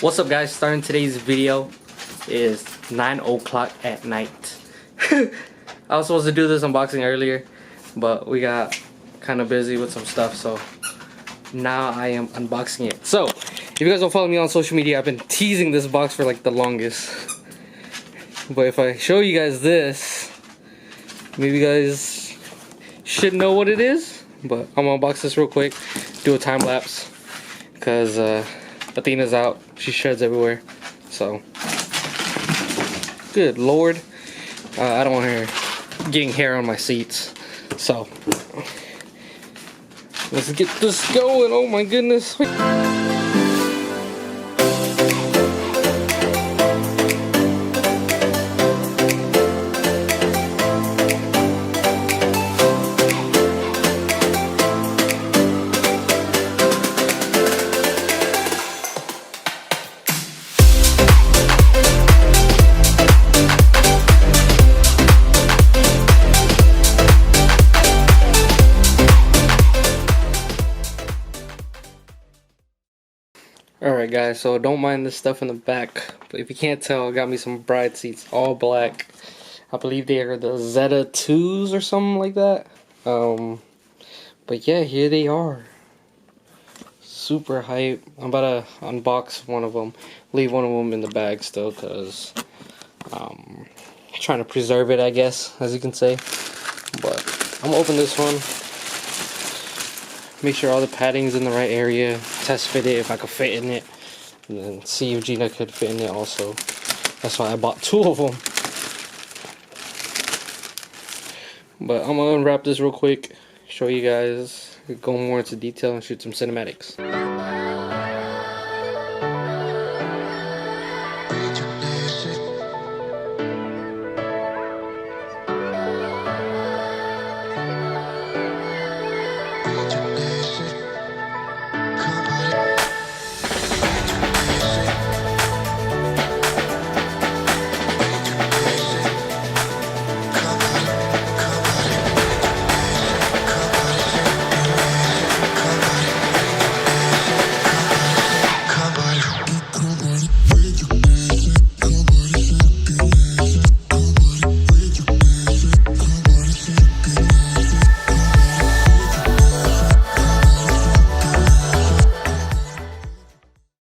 What's up, guys? Starting today's video is 9 o'clock at night. I was supposed to do this unboxing earlier, but we got kind of busy with some stuff, so now I am unboxing it. So if you guys don't follow me on social media, I've been teasing this box for like the longest. But if I show you guys this, maybe you guys should know what it is. But I'm gonna unbox this real quick, do a time lapse, because Athena's out. She sheds everywhere. So, good lord. I don't want her getting hair on my seats. So, let's get this going. Oh my goodness. Alright guys, so don't mind this stuff in the back, but if you can't tell, I got me some bride seats, all black. I believe they are the Zeta 2s or something like that. But yeah, here they are. Super hype. I'm about to unbox one of them, leave one of them in the bag still, because trying to preserve it, I guess, as you can say. But I'm gonna open this one. Make sure all the padding's in the right area. Test fit it if I could fit in it. And then see if Gina could fit in it also. That's why I bought two of them. But I'm gonna unwrap this real quick. Show you guys. Go more into detail and shoot some cinematics.